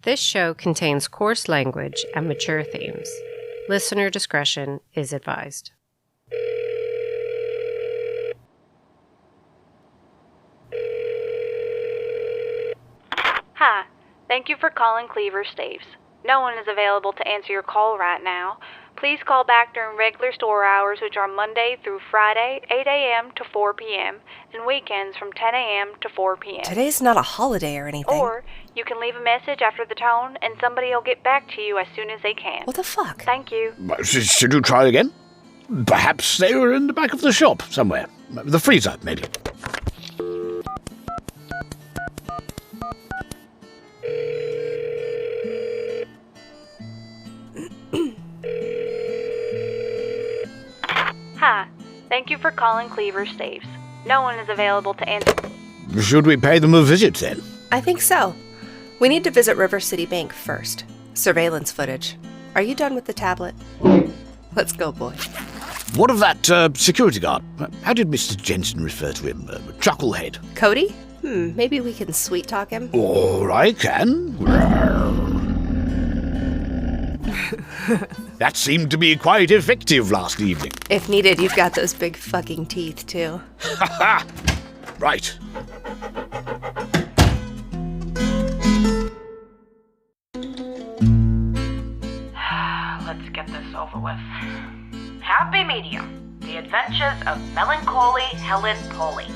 This show contains coarse language and mature themes. Listener discretion is advised. Hi, thank you for calling Cleaver Steve. No one is available to answer your call right now. Please call back during regular store hours, which are Monday through Friday, 8 a.m. to 4 p.m., and weekends from 10 a.m. to 4 p.m. Today's not a holiday or anything. Or you can leave a message after the tone, and somebody will get back to you as soon as they can. What the fuck? Thank you. Should you try again? Perhaps they were in the back of the shop somewhere. The freezer, maybe. Hi, thank you for calling Cleaver Steve. No one is available to answer. Should we pay them a visit then? I think so. We need to visit River City Bank first. Surveillance footage. Are you done with the tablet? Let's go, boy. What of that security guard? How did Mr. Jensen refer to him? Chucklehead. Cody? Maybe we can sweet talk him? Or I can. That seemed to be quite effective last evening. If needed, you've got those big fucking teeth, too. Ha ha! Right. Let's get this over with. Happy Medium, The Adventures of Melancholy Helen Polly.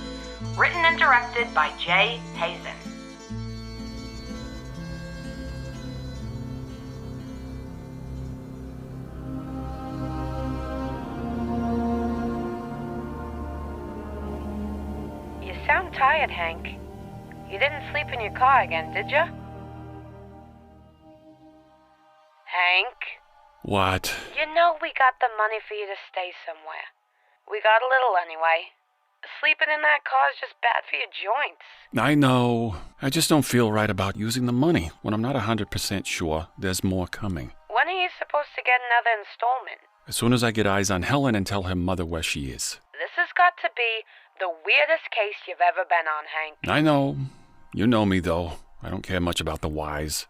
Written and directed by Jay Hazen. You sound tired, Hank. You didn't sleep in your car again, did you? Hank? What? You know we got the money for you to stay somewhere. We got a little anyway. Sleeping in that car is just bad for your joints. I know. I just don't feel right about using the money when I'm not 100% sure there's more coming. When are you supposed to get another installment? As soon as I get eyes on Helen and tell her mother where she is. This has got to be the weirdest case you've ever been on, Hank. I know. You know me, though. I don't care much about the whys.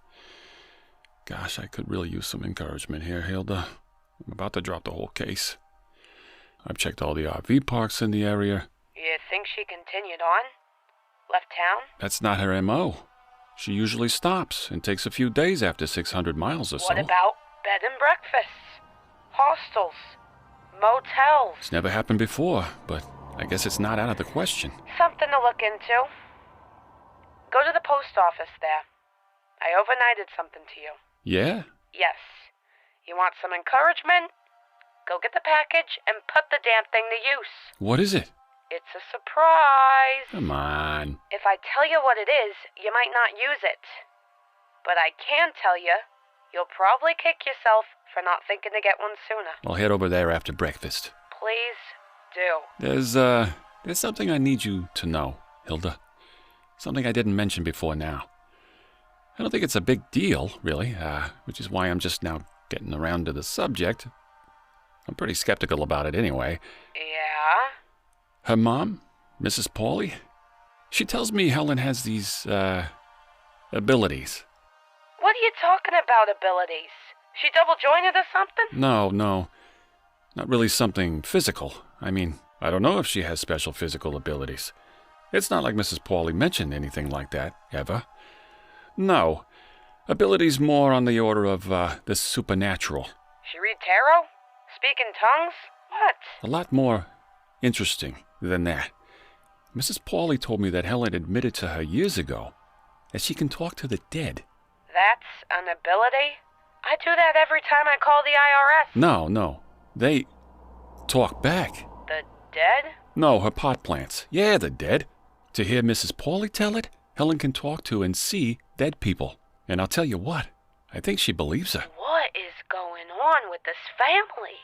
Gosh, I could really use some encouragement here, Hilda. I'm about to drop the whole case. I've checked all the RV parks in the area. You think she continued on? Left town? That's not her M.O. She usually stops and takes a few days after 600 miles or so. What about bed and breakfasts? Hostels? Motels? It's never happened before, but I guess it's not out of the question. Something to look into. Go to the post office there. I overnighted something to you. Yeah? Yes. You want some encouragement? Go get the package and put the damn thing to use. What is it? It's a surprise. Come on. If I tell you what it is, you might not use it. But I can tell you, you'll probably kick yourself for not thinking to get one sooner. I'll head over there after breakfast. Please do. There's something I need you to know, Hilda. Something I didn't mention before now. I don't think it's a big deal, really, which is why I'm just now getting around to the subject. I'm pretty skeptical about it anyway. Yeah? Her mom, Mrs. Pauly, she tells me Helen has these, abilities. What are you talking about, abilities? She double-jointed or something? No. Not really something physical. I mean, I don't know if she has special physical abilities. It's not like Mrs. Pauly mentioned anything like that, ever. No. Abilities more on the order of, the supernatural. She read tarot? Speak in tongues? What? A lot more interesting than that. Mrs. Pauly told me that Helen admitted to her years ago that she can talk to the dead. That's an ability? I do that every time I call the IRS. No. They talk back. The dead? No, her pot plants. Yeah, the dead. To hear Mrs. Pauly tell it, Helen can talk to and see dead people. And I'll tell you what, I think she believes her. What is going on with this family?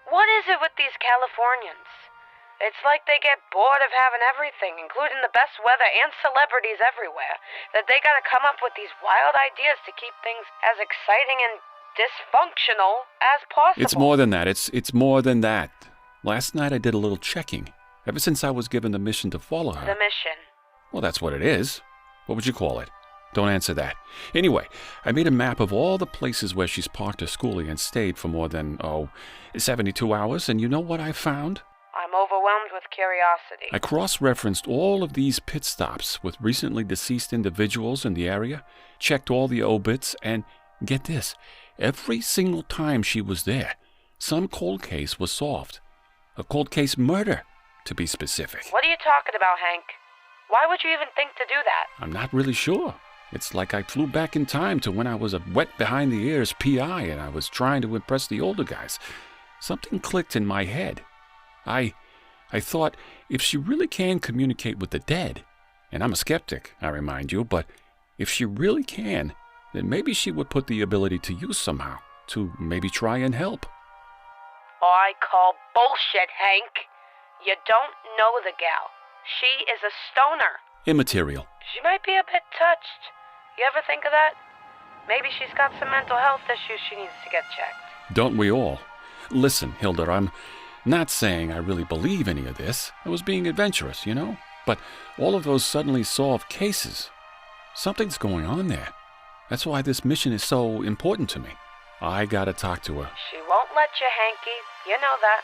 What is it with these Californians? It's like they get bored of having everything, including the best weather and celebrities everywhere, that they gotta come up with these wild ideas to keep things as exciting and dysfunctional as possible. It's more than that. It's more than that. Last night I did a little checking. Ever since I was given the mission to follow her. The mission? Well, that's what it is. What would you call it? Don't answer that. Anyway, I made a map of all the places where she's parked her schoolie and stayed for more than, 72 hours, and you know what I found? I'm overwhelmed with curiosity. I cross-referenced all of these pit stops with recently deceased individuals in the area, checked all the obits, and get this, every single time she was there, some cold case was solved. A cold case murder, to be specific. What are you talking about, Hank? Why would you even think to do that? I'm not really sure. It's like I flew back in time to when I was a wet-behind-the-ears PI and I was trying to impress the older guys. Something clicked in my head. I thought, if she really can communicate with the dead, and I'm a skeptic, I remind you, but if she really can, then maybe she would put the ability to use somehow, to maybe try and help. I call bullshit, Hank. You don't know the gal. She is a stoner. Immaterial. She might be a bit touched. You ever think of that? Maybe she's got some mental health issues she needs to get checked. Don't we all? Listen, Hilda, I'm not saying I really believe any of this. I was being adventurous, you know? But all of those suddenly solved cases, something's going on there. That's why this mission is so important to me. I gotta talk to her. She won't let you, Hanky. You know that.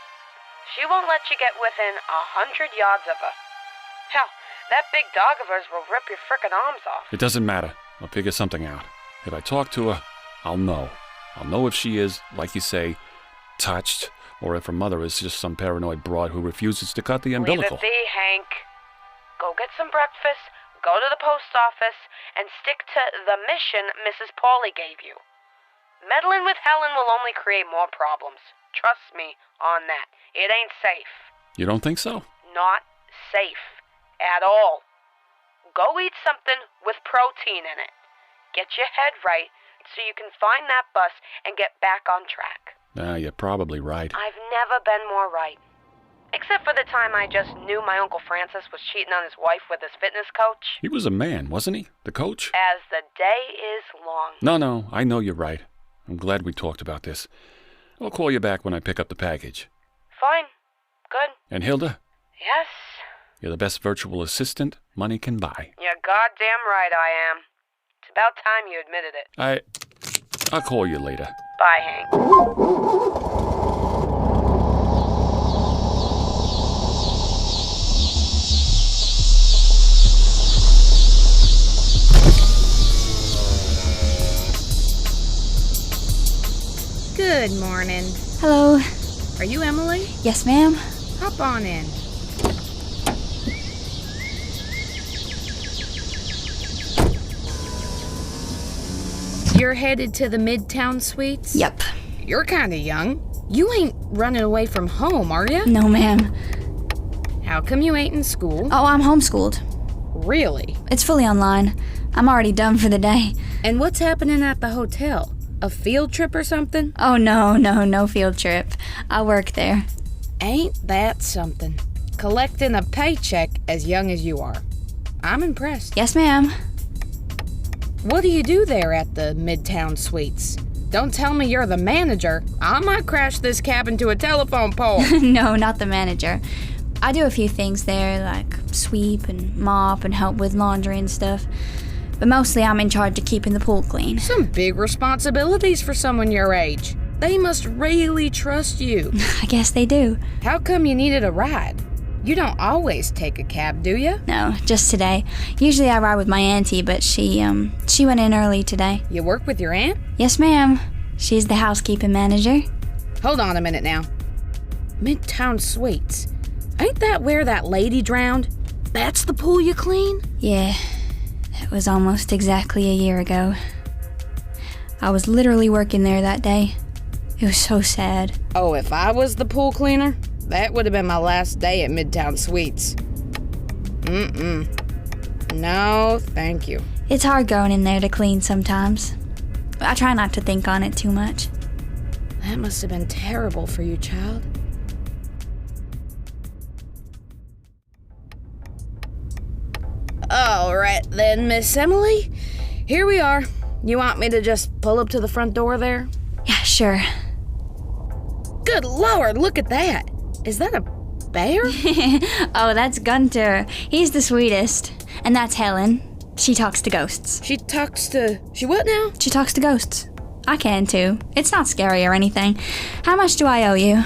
She won't let you get within 100 yards of her. Hell, that big dog of hers will rip your frickin' arms off. It doesn't matter. I'll figure something out. If I talk to her, I'll know. I'll know if she is, like you say, touched, or if her mother is just some paranoid broad who refuses to cut the umbilical. Leave it be, Hank. Go get some breakfast, go to the post office, and stick to the mission Mrs. Pauly gave you. Meddling with Helen will only create more problems. Trust me on that. It ain't safe. You don't think so? Not safe. At all. Go eat something with protein in it. Get your head right so you can find that bus and get back on track. You're probably right. I've never been more right. Except for the time I just knew my Uncle Francis was cheating on his wife with his fitness coach. He was a man, wasn't he? The coach? As the day is long. No, I know you're right. I'm glad we talked about this. I'll call you back when I pick up the package. Fine. Good. And Hilda? Yes? You're the best virtual assistant money can buy. You're goddamn right I am. It's about time you admitted it. I'll call you later. Bye, Hank. Good morning. Hello. Are you Emily? Yes, ma'am. Hop on in. You're headed to the Midtown Suites? Yep. You're kinda young. You ain't running away from home, are you? No, ma'am. How come you ain't in school? Oh, I'm homeschooled. Really? It's fully online. I'm already done for the day. And what's happening at the hotel? A field trip or something? Oh, no field trip. I work there. Ain't that something? Collecting a paycheck as young as you are. I'm impressed. Yes, ma'am. What do you do there at the Midtown Suites? Don't tell me you're the manager. I might crash this cab into a telephone pole. No, not the manager. I do a few things there, like sweep and mop and help with laundry and stuff. But mostly I'm in charge of keeping the pool clean. Some big responsibilities for someone your age. They must really trust you. I guess they do. How come you needed a ride? You don't always take a cab, do you? No, just today. Usually I ride with my auntie, but she went in early today. You work with your aunt? Yes, ma'am. She's the housekeeping manager. Hold on a minute now. Midtown Suites. Ain't that where that lady drowned? That's the pool you clean? Yeah, it was almost exactly a year ago. I was literally working there that day. It was so sad. Oh, if I was the pool cleaner, that would have been my last day at Midtown Suites. No, thank you. It's hard going in there to clean sometimes. I try not to think on it too much. That must have been terrible for you, child. All right then, Miss Emily. Here we are. You want me to just pull up to the front door there? Yeah, sure. Good Lord, look at that. Is that a bear? Oh, that's Gunter. He's the sweetest. And that's Helen. She talks to ghosts. She what now? She talks to ghosts. I can too. It's not scary or anything. How much do I owe you?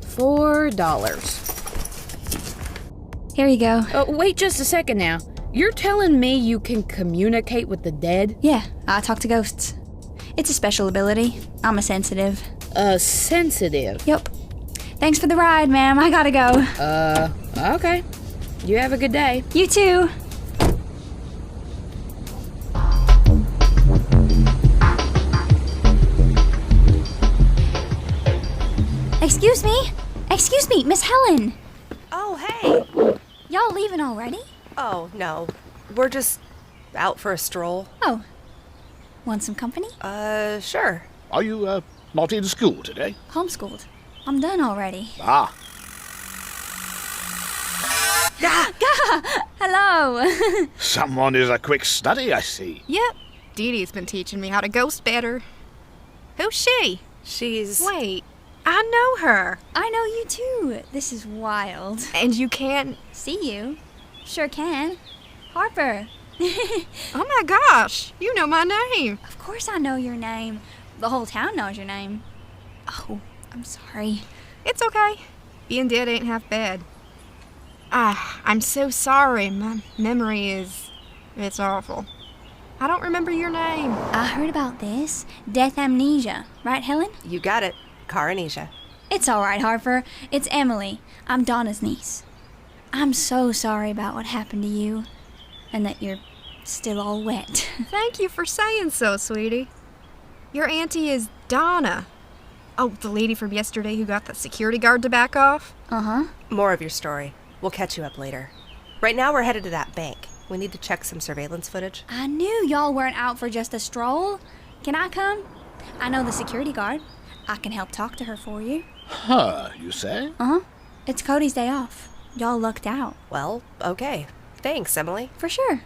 $4. Here you go. Oh, wait just a second now. You're telling me you can communicate with the dead? Yeah, I talk to ghosts. It's a special ability. I'm a sensitive. Sensitive? Yup. Thanks for the ride, ma'am. I gotta go. Okay. You have a good day. You too. Excuse me, Miss Helen. Oh, hey. Y'all leaving already? Oh, no. We're just out for a stroll. Oh. Want some company? Sure. Are you, not in school today? Homeschooled. I'm done already. Ah. Hello. Someone is a quick study, I see. Yep. Dee Dee's been teaching me how to ghost better. Who's she? She's... Wait, I know her. I know you too. This is wild. And you can't... See you? Sure can. Harper. Oh my gosh, you know my name. Of course I know your name. The whole town knows your name. Oh, I'm sorry. It's okay. Being dead ain't half bad. I'm so sorry. My memory it's awful. I don't remember your name. I heard about this. Death amnesia. Right, Helen? You got it. Caranesia. It's all right, Harper. It's Emily. I'm Donna's niece. I'm so sorry about what happened to you. And that you're still all wet. Thank you for saying so, sweetie. Your auntie is Donna. Oh, the lady from yesterday who got the security guard to back off? Uh-huh. More of your story. We'll catch you up later. Right now we're headed to that bank. We need to check some surveillance footage. I knew y'all weren't out for just a stroll. Can I come? I know the security guard. I can help talk to her for you. Huh, you say? Uh-huh. It's Cody's day off. Y'all lucked out. Well, okay. Thanks, Emily. For sure.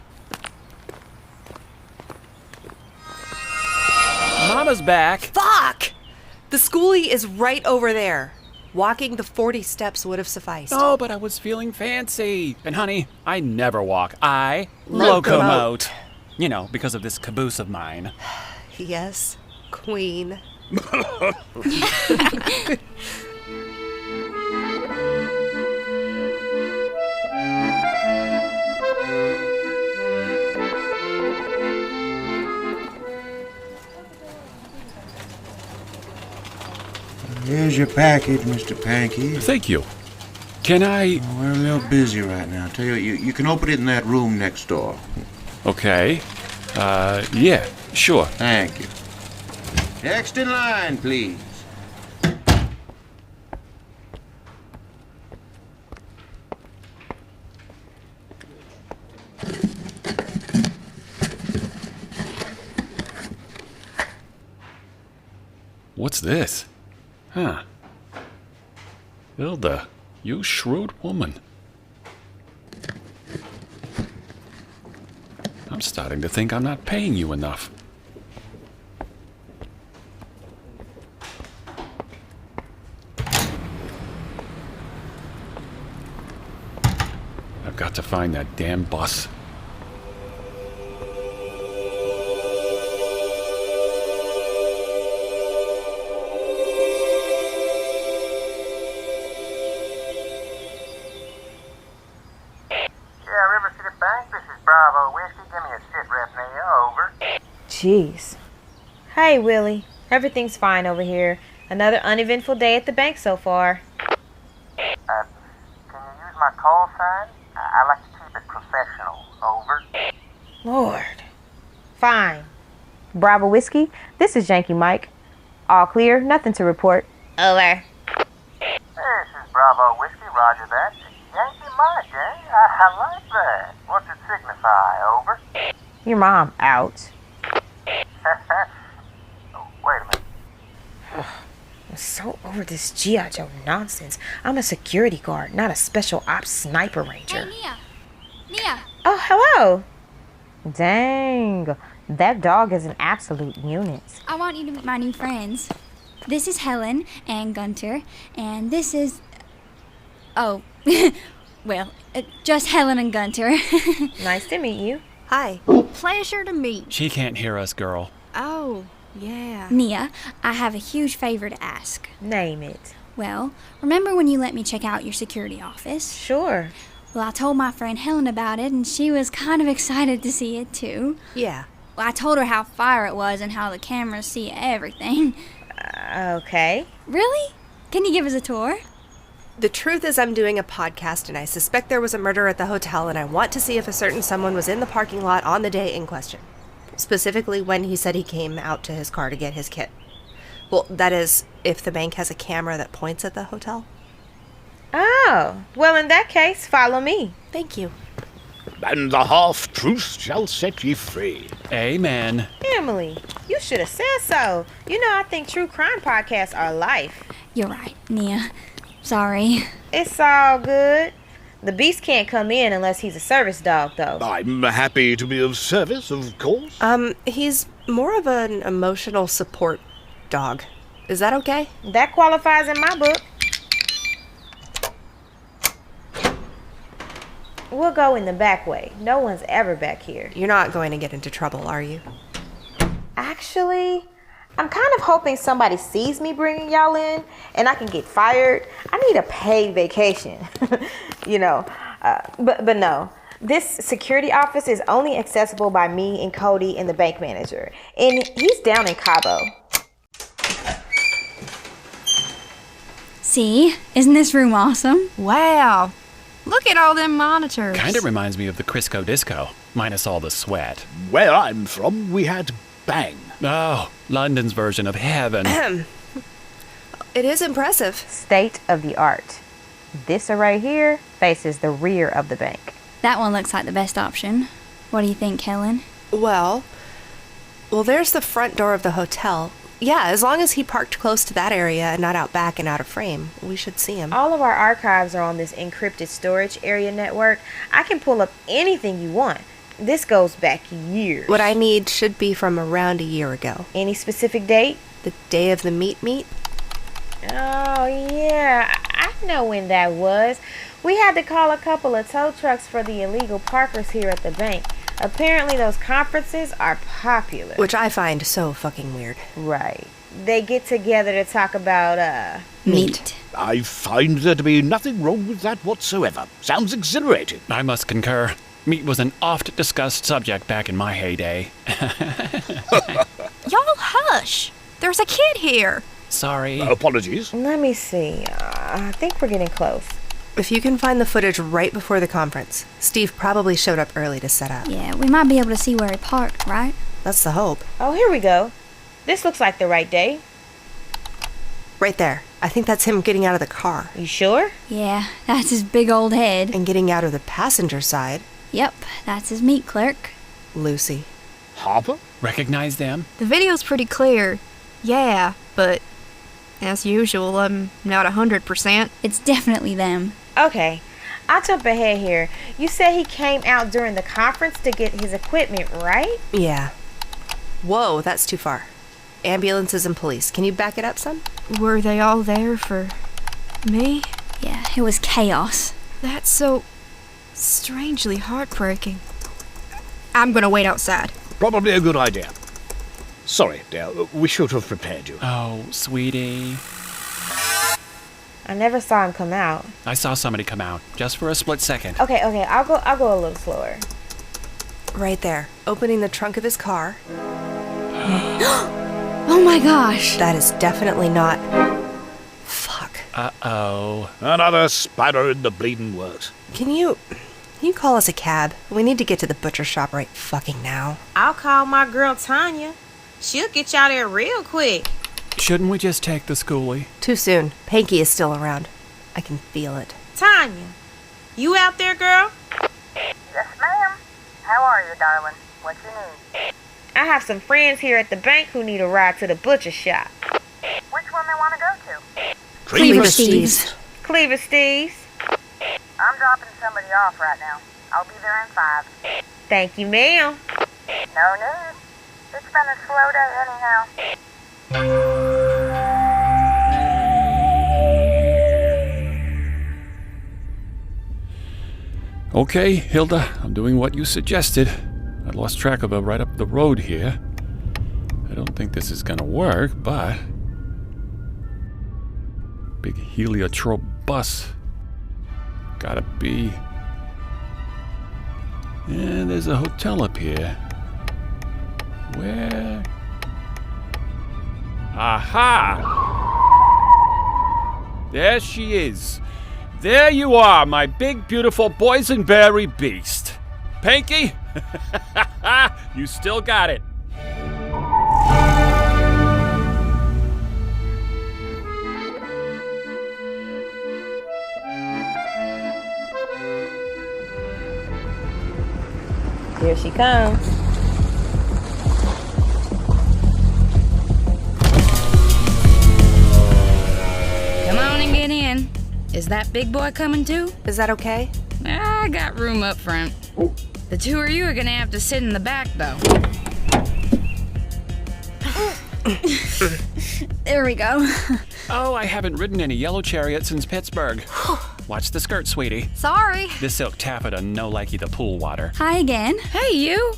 Mama's back. Fuck! The schoolie is right over there. Walking the 40 steps would have sufficed. Oh, but I was feeling fancy. And honey, I never walk. I locomote. You know, because of this caboose of mine. Yes, queen. Here's your package, Mr. Pankey. Thank you. Can I... Oh, we're a little busy right now. I'll tell you what, you can open it in that room next door. Okay. Yeah, sure. Thank you. Next in line, please. What's this? Huh. Hilda, you shrewd woman. I'm starting to think I'm not paying you enough. I've got to find that damn bus. Jeez. Hey, Willy. Everything's fine over here. Another uneventful day at the bank so far. Can you use my call sign? I like to keep it professional. Over. Lord. Fine. Bravo Whiskey, this is Yankee Mike. All clear, nothing to report. Over. This is Bravo Whiskey, roger that. Yankee Mike, eh? I like that. What's it signify? Over. Your mom out. Wait a minute. I'm so over this G.I. Joe nonsense. I'm a security guard, not a special ops sniper ranger. Hey, Nia. Nia. Oh, hello. Dang. That dog is an absolute unit. I want you to meet my new friends. This is Helen and Gunter, and this is... Oh, well, just Helen and Gunter. Nice to meet you. Hi. Pleasure to meet you. She can't hear us, girl. Oh, yeah. Nia, I have a huge favor to ask. Name it. Well, remember when you let me check out your security office? Sure. Well, I told my friend Helen about it, and she was kind of excited to see it, too. Yeah. Well, I told her how fire it was and how the cameras see everything. Okay. Really? Can you give us a tour? The truth is I'm doing a podcast, and I suspect there was a murder at the hotel, and I want to see if a certain someone was in the parking lot on the day in question. Specifically when he said he came out to his car to get his kit. Well, that is, if the bank has a camera that points at the hotel. Oh, well, in that case, follow me. Thank you. And the half-truth shall set ye free. Amen. Emily, you should have said so. You know, I think true crime podcasts are life. You're right, Nia. Sorry. It's all good. The beast can't come in unless he's a service dog, though. I'm happy to be of service, of course. He's more of an emotional support dog. Is that okay? That qualifies in my book. We'll go in the back way. No one's ever back here. You're not going to get into trouble, are you? Actually, I'm kind of hoping somebody sees me bringing y'all in and I can get fired. I need a paid vacation. You know, but no. This security office is only accessible by me and Cody and the bank manager. And he's down in Cabo. See? Isn't this room awesome? Wow. Look at all them monitors. Kind of reminds me of the Crisco Disco, minus all the sweat. Where I'm from, we had Bang. Oh, London's version of heaven. It is impressive. State of the art. This right here faces the rear of the bank. That one looks like the best option. What do you think, Helen? Well, there's the front door of the hotel. Yeah, as long as he parked close to that area and not out back and out of frame, we should see him. All of our archives are on this encrypted storage area network. I can pull up anything you want. This goes back years. What I need should be from around a year ago. Any specific date? The day of the meet? Oh, yeah. I know when that was. We had to call a couple of tow trucks for the illegal parkers here at the bank. Apparently those conferences are popular. Which I find so fucking weird. Right. They get together to talk about, meat. I find there to be nothing wrong with that whatsoever. Sounds exhilarating. I must concur. Meat was an oft-discussed subject back in my heyday. Y'all hush. There's a kid here. Sorry. Apologies. Let me see. I think we're getting close. If you can find the footage right before the conference, Steve probably showed up early to set up. Yeah, we might be able to see where he parked, right? That's the hope. Oh, here we go. This looks like the right day. Right there. I think that's him getting out of the car. You sure? Yeah, that's his big old head. And getting out of the passenger side. Yep, that's his meat clerk. Lucy. Harper? Recognize them? The video's pretty clear. Yeah, but as usual, I'm not 100%. It's definitely them. Okay, I'll jump ahead here. You said he came out during the conference to get his equipment, right? Yeah. Whoa, that's too far. Ambulances and police. Can you back it up some? Were they all there for me? Yeah, it was chaos. That's so strangely heartbreaking. I'm gonna wait outside. Probably a good idea. Sorry, dear. We should have prepared you. Oh, sweetie. I never saw him come out. I saw somebody come out, just for a split second. Okay, I'll go a little slower. Right there, opening the trunk of his car. Oh my gosh. That is definitely not... Fuck. Uh-oh. Another spider in the bleeding works. Can you call us a cab? We need to get to the butcher shop right fucking now. I'll call my girl Tanya. She'll get y'all there real quick. Shouldn't we just take the schoolie? Too soon. Pankey is still around. I can feel it. Tanya, you out there, girl? Yes, ma'am. How are you, darling? What you need? I have some friends here at the bank who need a ride to the butcher shop. Which one they want to go to? Cleaver Steve's. Cleaver Steve's. I'm dropping somebody off right now. I'll be there in 5. Thank you, ma'am. No need. It's been a slow day anyhow. Okay, Hilda, I'm doing what you suggested. I'd lost track of her right up the road here. I don't think this is gonna work, but... Big heliotrope bus. Gotta be... And there's a hotel up here. Where? Aha! There she is. There you are, my big, beautiful boysenberry beast. Pankey? You still got it. Here she comes. Come on and get in. Is that big boy coming too? Is that okay? I got room up front. The two of you are gonna have to sit in the back, though. There we go. Oh, I haven't ridden in a yellow chariot since Pittsburgh. Watch the skirt, sweetie. Sorry. This silk taffeta no likey the pool water. Hi again. Hey, you.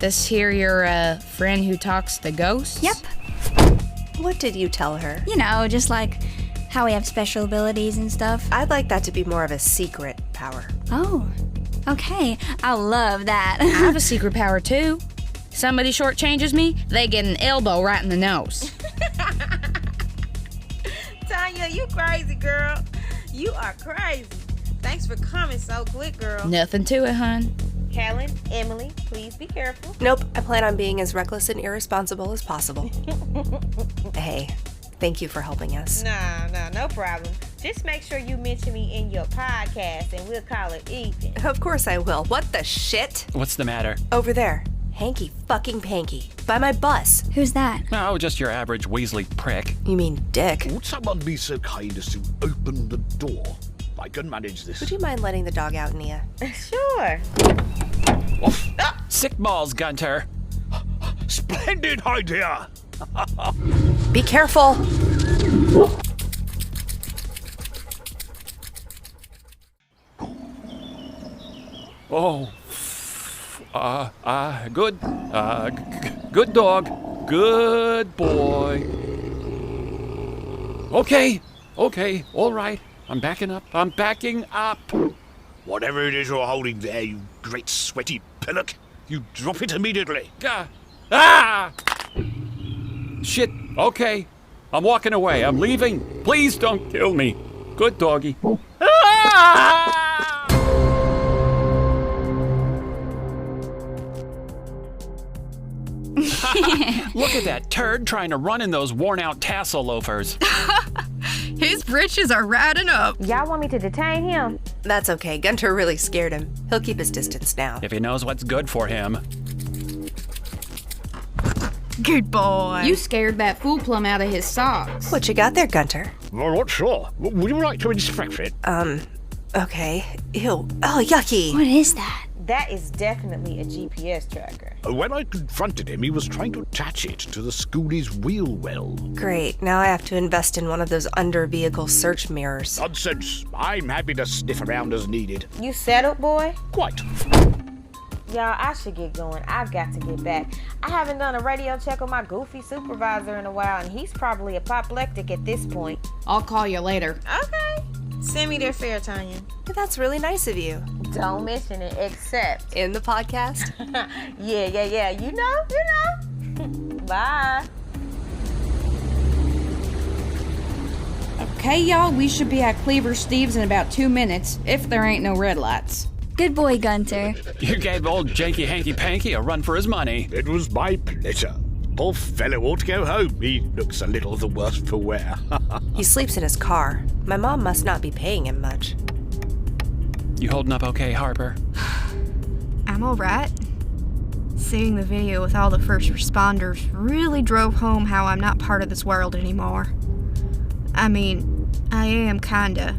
This here your, friend who talks to ghosts? Yep. What did you tell her? You know, just like how we have special abilities and stuff. I'd like that to be more of a secret power. Oh, okay. I love that. I have a secret power, too. Somebody shortchanges me, they get an elbow right in the nose. Tanya, you crazy, girl. You are crazy. Thanks for coming so quick, girl. Nothing to it, hun. Helen, Emily, please be careful. Nope, I plan on being as reckless and irresponsible as possible. Hey, thank you for helping us. No problem. Just make sure you mention me in your podcast and we'll call it even. Of course I will. What the shit? What's the matter? Over there. Hanky fucking Pankey. By my bus. Who's that? Oh, just your average Weasley prick. You mean dick? Would someone be so kind as to open the door? I can manage this. Would you mind letting the dog out, Nia? Sure. Sick balls, Gunter. Splendid idea! Be careful! Oh. Good. Good dog. Good boy. Okay, all right. I'm backing up. Whatever it is you're holding there, you great sweaty pillock, you drop it immediately. Shit, okay. I'm walking away. I'm leaving. Please don't kill me. Good doggy. Look at that turd trying to run in those worn-out tassel loafers. His britches are riding up. Y'all want me to detain him? That's okay. Gunter really scared him. He'll keep his distance now. If he knows what's good for him. Good boy. You scared that fool plum out of his socks. What you got there, Gunter? Well, not sure. Would you like to inspect it? Okay. Ew. Oh, yucky. What is that? That is definitely a GPS tracker. When I confronted him, he was trying to attach it to the schoolie's wheel well. Great. Now I have to invest in one of those under-vehicle search mirrors. Nonsense. I'm happy to sniff around as needed. You settled, boy? Quite. Y'all, I should get going. I've got to get back. I haven't done a radio check on my goofy supervisor in a while, and he's probably apoplectic at this point. I'll call you later. Okay. Send me their fare, Tanya. That's really nice of you. Don't mention it, except in the podcast. Yeah. You know. Bye. Okay, y'all, we should be at Cleaver Steve's in about 2 minutes, if there ain't no red lights. Good boy, Gunter. You gave old janky hanky Pankey a run for his money. It was my pleasure. Poor fellow ought to go home. He looks a little the worse for wear. He sleeps in his car. My mom must not be paying him much. You holding up okay, Harper? I'm alright. Seeing the video with all the first responders really drove home how I'm not part of this world anymore. I mean, I am kinda,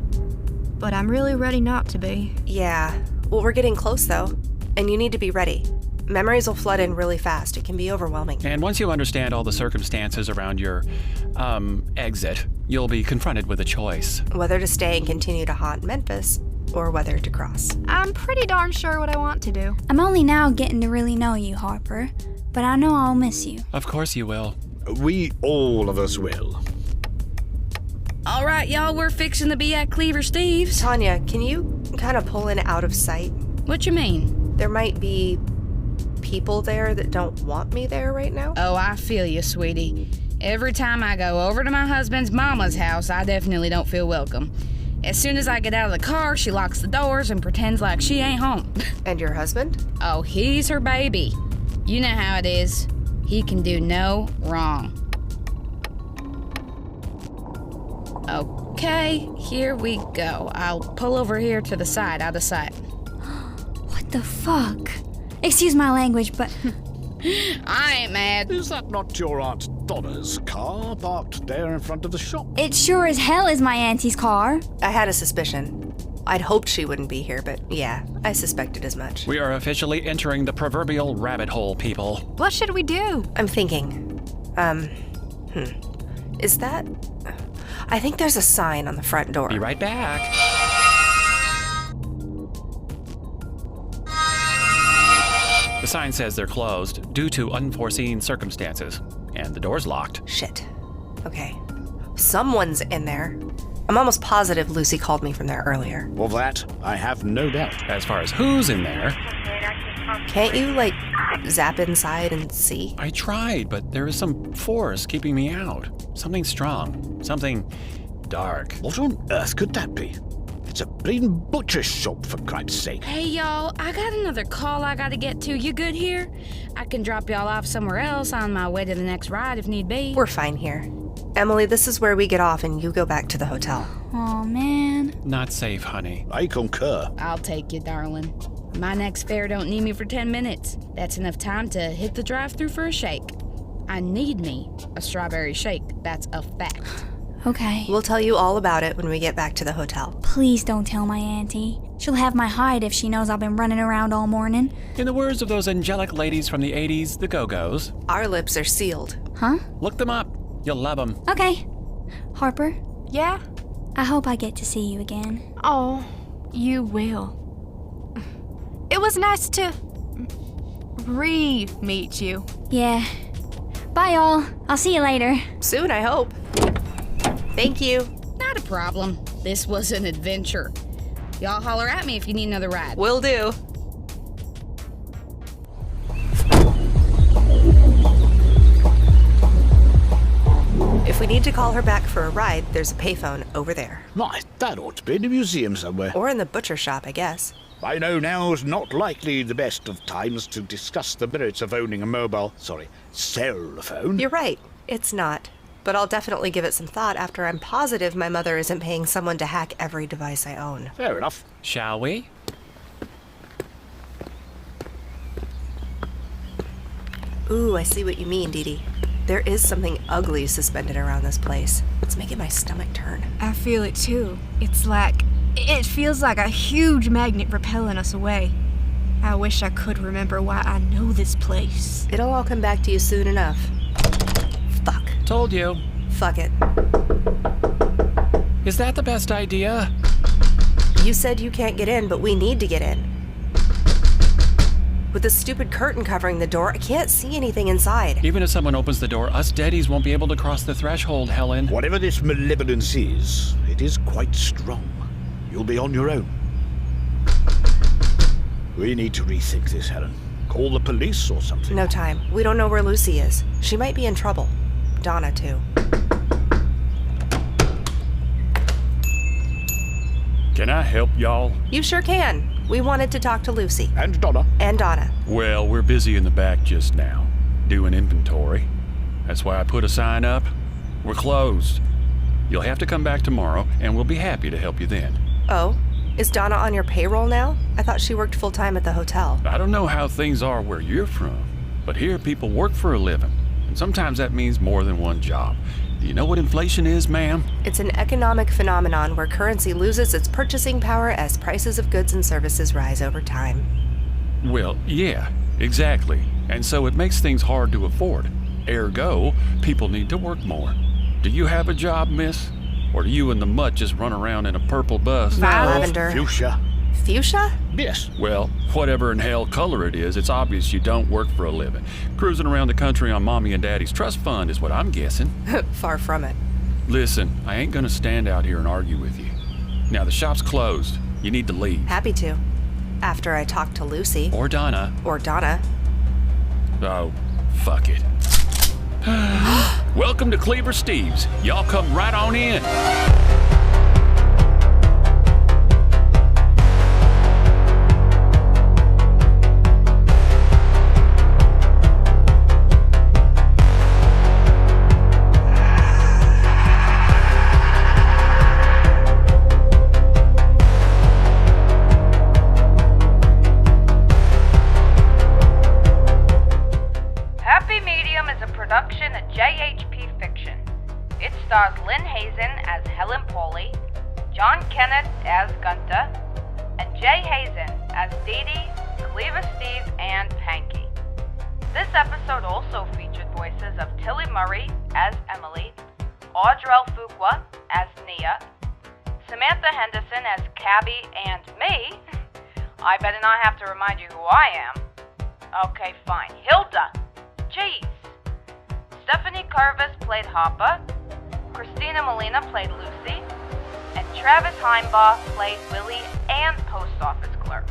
but I'm really ready not to be. Yeah. Well, we're getting close, though. And you need to be ready. Memories will flood in really fast. It can be overwhelming. And once you understand all the circumstances around your, exit, you'll be confronted with a choice. Whether to stay and continue to haunt Memphis, or whether to cross. I'm pretty darn sure what I want to do. I'm only now getting to really know you, Harper, but I know I'll miss you. Of course you will. We all of us will. All right, y'all, we're fixing to be at Cleaver Steve's. Tanya, can you kind of pull in out of sight? What you mean? There might be people there that don't want me there right now. Oh, I feel you, sweetie. Every time I go over to my husband's mama's house, I definitely don't feel welcome. As soon as I get out of the car, she locks the doors and pretends like she ain't home. And your husband? Oh, he's her baby. You know how it is. He can do no wrong. Okay, here we go. I'll pull over here to the side, out of sight. What the fuck? Excuse my language, but... I ain't mad. Is that not your Aunt Donna's car parked there in front of the shop? It sure as hell is my auntie's car. I had a suspicion. I'd hoped she wouldn't be here, but yeah, I suspected as much. We are officially entering the proverbial rabbit hole, people. What should we do? I'm thinking. Is that... I think there's a sign on the front door. Be right back. The sign says they're closed due to unforeseen circumstances, and the door's locked. Shit. Okay. Someone's in there. I'm almost positive Lucy called me from there earlier. Of that, I have no doubt. As far as who's in there... Can't you, zap inside and see? I tried, but there is some force keeping me out. Something strong. Something dark. What on earth could that be? It's a bleeding butcher shop, for Christ's sake. Hey, y'all, I got another call I gotta get to. You good here? I can drop y'all off somewhere else on my way to the next ride if need be. We're fine here. Emily, this is where we get off and you go back to the hotel. Aw, man. Not safe, honey. I concur. I'll take you, darling. My next fare don't need me for 10 minutes. That's enough time to hit the drive-thru for a shake. I need me a strawberry shake. That's a fact. Okay. We'll tell you all about it when we get back to the hotel. Please don't tell my auntie. She'll have my hide if she knows I've been running around all morning. In the words of those angelic ladies from the 80s, the Go-Go's. Our lips are sealed. Huh? Look them up. You'll love them. Okay. Harper? Yeah? I hope I get to see you again. Oh, you will. It was nice to... re-meet you. Yeah. Bye, y'all. I'll see you later. Soon, I hope. Thank you. Not a problem. This was an adventure. Y'all holler at me if you need another ride. Will do. If we need to call her back for a ride, there's a payphone over there. My, that ought to be in a museum somewhere. Or in the butcher shop, I guess. I know now's not likely the best of times to discuss the merits of owning a cell phone. You're right. It's not. But I'll definitely give it some thought after I'm positive my mother isn't paying someone to hack every device I own. Fair enough. Shall we? Ooh, I see what you mean, Dee Dee. There is something ugly suspended around this place. It's making my stomach turn. I feel it too. It feels like a huge magnet repelling us away. I wish I could remember why I know this place. It'll all come back to you soon enough. Fuck. Told you. Fuck it. Is that the best idea? You said you can't get in, but we need to get in. With the stupid curtain covering the door, I can't see anything inside. Even if someone opens the door, us deadies won't be able to cross the threshold, Helen. Whatever this malevolence is, it is quite strong. You'll be on your own. We need to rethink this, Helen. Call the police or something. No time. We don't know where Lucy is. She might be in trouble. Donna, too. Can I help y'all? You sure can. We wanted to talk to Lucy. And Donna. And Donna. Well, we're busy in the back just now, doing inventory. That's why I put a sign up. We're closed. You'll have to come back tomorrow, and we'll be happy to help you then. Oh? Is Donna on your payroll now? I thought she worked full-time at the hotel. I don't know how things are where you're from, but here people work for a living, and sometimes that means more than one job. Do you know what inflation is, ma'am? It's an economic phenomenon where currency loses its purchasing power as prices of goods and services rise over time. Well, yeah, exactly. And so it makes things hard to afford. Ergo, people need to work more. Do you have a job, miss? Or do you and the mutt just run around in a purple bus? Lavender. Fuchsia. Fuchsia? Yes. Well, whatever in hell color it is, it's obvious you don't work for a living. Cruising around the country on Mommy and Daddy's trust fund is what I'm guessing. Far from it. Listen, I ain't gonna stand out here and argue with you. Now, the shop's closed. You need to leave. Happy to. After I talk to Lucy. Or Donna. Or Donna. Oh, fuck it. Welcome to Cleaver Steve's. Y'all come right on in. Production of JHP Fiction. It stars Jay Hazen as Helen Polly, John Kennard as Gunter, and Jay Hazen as Dee Dee, Cleaver Steve, and Pankey. This episode also featured voices of Tillie Murray as Emily, Audrell Fuqua as Nia, Samantha Henderson as Cabbie, and me. I better not have to remind you who I am. Okay, fine. Hilda. Jeez. Stephanie Kirves played Harper, Kristina Molina played Lucy, and Travis Himebaugh played Willy and post office clerk.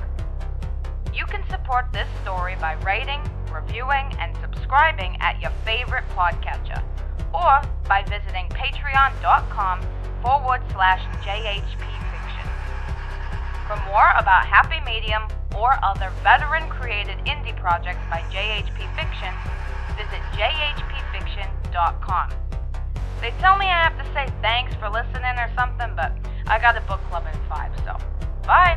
You can support this story by rating, reviewing, and subscribing at your favorite podcatcher, or by visiting patreon.com/JHPfiction. For more about Happy Medium or other veteran-created indie projects by JHP Fiction, visit jhpfiction.com. They tell me I have to say thanks for listening or something, but I got a book club in 5, so bye!